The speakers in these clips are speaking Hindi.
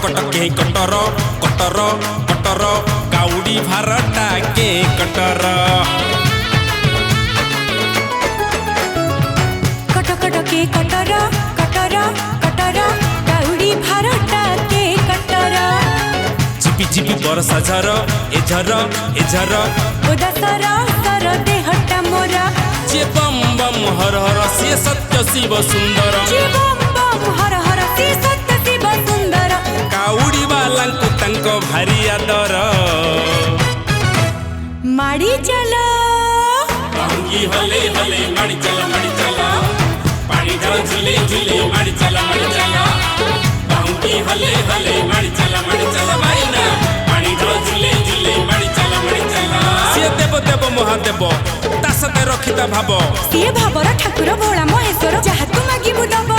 कटके कटर कटर कटर काउडी भारटा के कटर कटके कटर कटर कटर काउडी भारटा के कटर चिपी चिपी बरसा झर ए झर ओदा सर सर देहटा मोरा जे बम बम हर हर से सत्य शिव सुंदर जे बम बम हर हर से सत्य शिव सुंदर काउडी वालांकु तांको भारी आदर माड़ी चलो बांगी हले हले माड़ी चला पानी ढाल झूले झूले माड़ी चला बांगी हले हले माड़ी चला भाई ना पानी ढाल झूले झूले माड़ी चला सिए देव देव महादेव तासते रखिता भाव सिए भावर ठाकुर भोला महेश्वर जहा तू मागिबु दब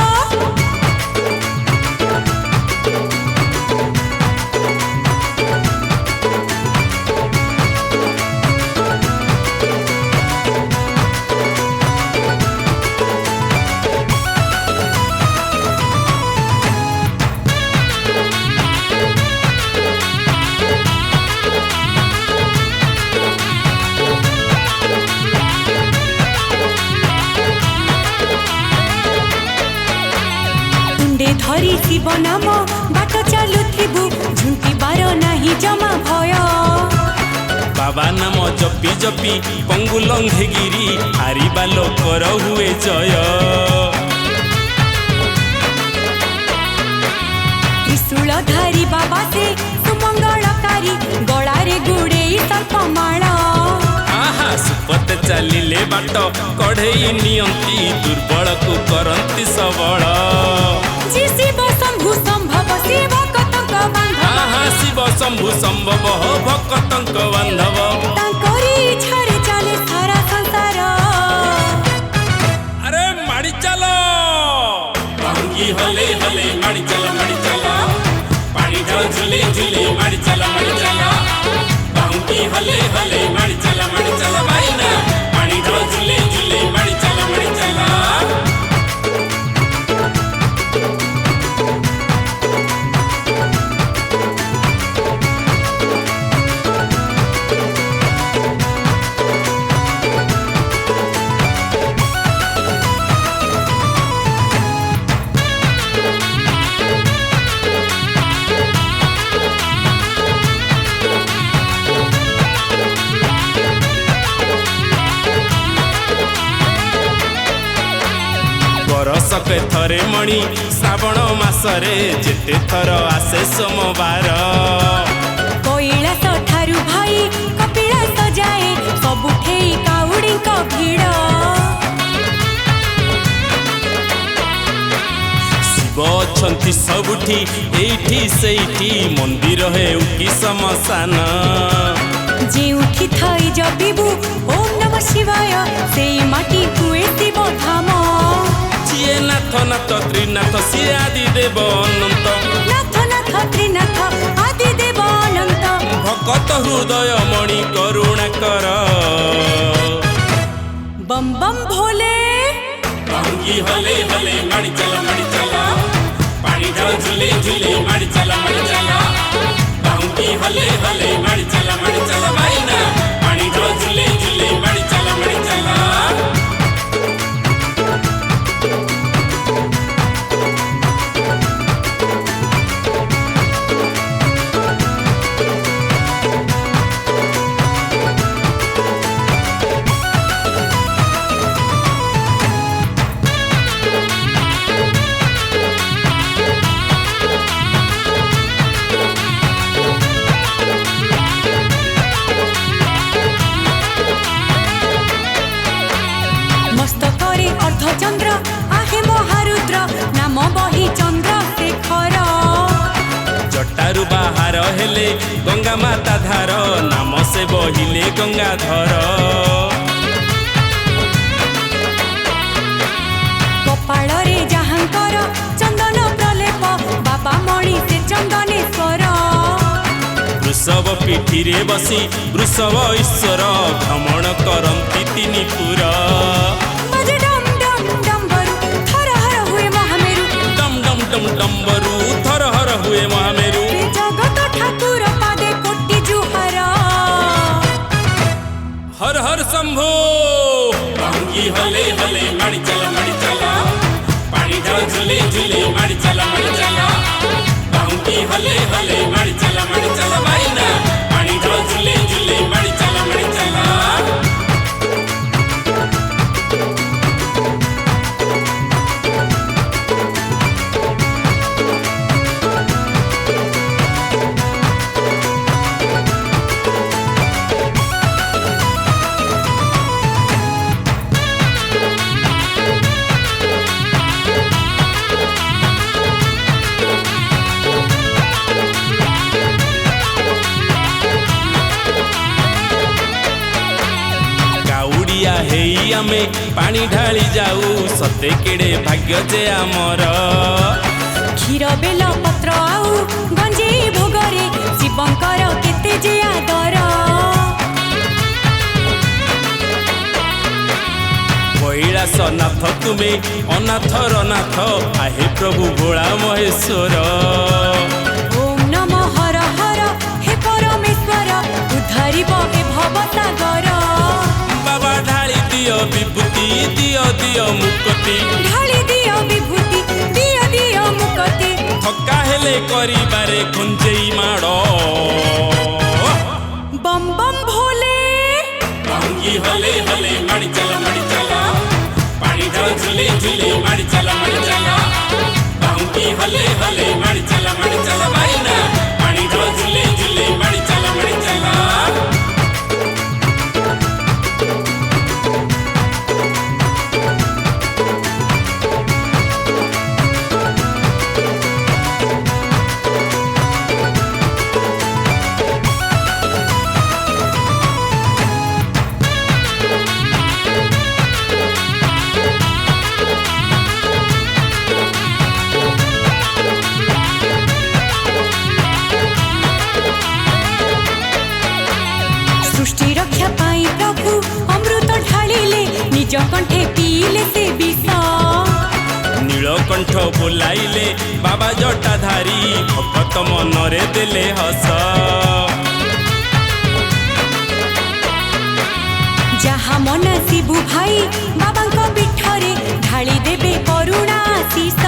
धरी शिव नाम बाट चलुथिबु झुंटी बार नाही जमा भय बाबा नाम जपी जपी पंगु लंघेगिरी हारिबा लोकर हुए जय त्रिशूल धारी बाबा से सुमंगलकारी गଳାରେ गुड़ेई सर्पमाला आहा सुपत चलिले बाट कढ़ेई नियंती दुर्बल को करंती सबल शिव शंभु संभव शिव कतंक बांधव शिव शंभु संभव भक्तंक बांधव तांकरी इच्छारे चले सारा संसार अरे माड़ी चलो बांगी हले हले माड़ी चला पानी ढाल झूले झूले माड़ी चला बांगी हले हले माड़ी चला भाई ना पानी ढाल झूले झूले माड़ी चला बरसके थरे मणि श्रावण मासरे जेते थर आसे सोमवार कैलास ठारू भाई कपिलास जाए सबुठे काउडी का भीड़ शिव अछंती सबुठी एठी सेठी मंदिर हे उठी समसान जे उठी थई जपिबु ओम नमः शिवाय से माटी हुए शिव धाम जिए नाथ नाथ त्रिनाथ सिए आदि देव अनंत नाथ नाथ त्रिनाथ आदि देव अनंत भक्त हृदय मणि करुणा कर बम बम भोले बांगी हले हले माड़ी चला पानी ढाल झूले झूले माड़ी चला बांगी हले हले माड़ी चला भाई ना पानी ढाल झूले झूले माड़ी चला चंद्र आहे महारुद्र नाम बही चंद्र शेखर जटारु बाहर हेले गंगा माता धार नाम से बहिले गंगाधर कपाल रे जहांकर चंदन प्रलेप बाबा मणि से चंदनेश्वर वृषभ पिठी रे बसी वृषभ ईश्वर भ्रमण करंती तिनि पुर डम्बरू थर हर हुए महामेरु झूले झूले मारी चला बाहू की हले हले मारी चला भाई ना पानी ढाल झूले झूले मारी चला हेई आमे पानी ढाली जाऊ सते केड़े भाग्य जे आमर क्षीर बेल पत्र आउ गंजे भोगरे शिवंकर केते जे आदर कैलासनाथ तुमे अनाथर नाथ आहे प्रभु भोला महेश्वर ओम नमो हर हर हे परमेश्वर उद्धारिब हे भवसागर दियो विभूति दियो मुक्ति ढाली दियो विभूति दियो मुक्ति थका हेले करिबारे खुंजेई माड़ो बम बम भोले बांगी हले हले मारी चला पानी ढाल झूले झूले मारी चला बांगी हले हले मारी चला भाई ना पानी ढाल झूले झूले मारी चला निज कंठे पीले से विष नीलकंठ बोलाइले बाबा जटाधारी भक्त मनरे देले हस जहा मन शिबु भाई बाबा पीठरे ढाली देबे करुणा आशीष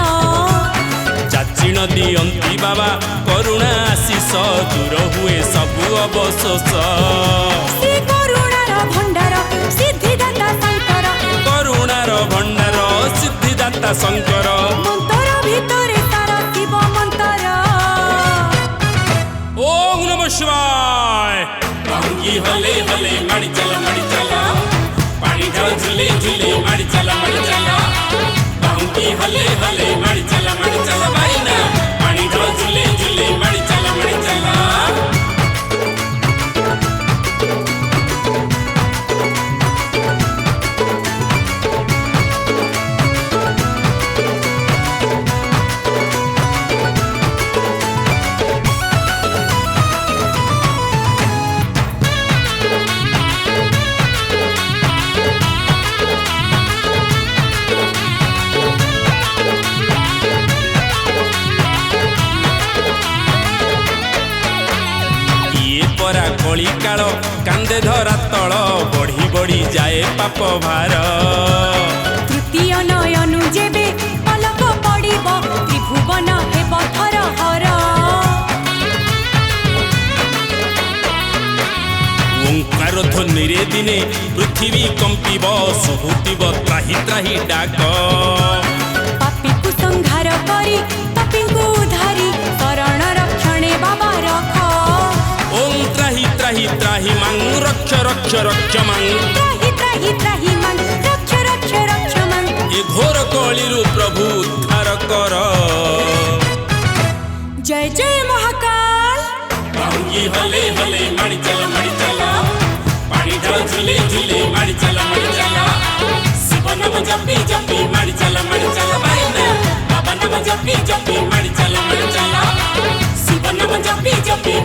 चाचिण दियंती बाबा करुणा आशीष दूर हुए सबु अवशोष भंडार सिद्धिदाता शंकर करुणार भंडार सिद्धिदाता शंकर मंत्र भितरे तार शिव मंत्र ओम नमः शिवाय बांगी हले हले मारी चला पानी ढाल झूले झूले मारी चला बांगी हले हले मारी चला भाई ना पानी ढाल झूले झूले मारी चला कली काल कांदे धरा तल बढ़ी बढ़ी जाए पाप भार तृतीय नयनु जेबे पलक पड़िब त्रिभुवन हेब थर हर ओंकार ध्वनि रे दिने पृथ्वी कंपिब सुहुतिब त्राही त्राही डाक पापी को संहार करी पापी को उधारी शरण रक्षणे बाबा रख ओम त्राही त्राही त्राही मांग रक्ष रक्ष रक्ष मांग त्राही मांग रक्ष मांग ए घोर कलिरु प्रभु उद्धार कर जय जय महाकाल बांगी हले हले मारी चला पानी ढाल झूले झूले मारी चला शिव नाम जपी जपी मारी चला भाई ना बाबा नाम जपी जपी मारी चला शिव नाम जपी जपी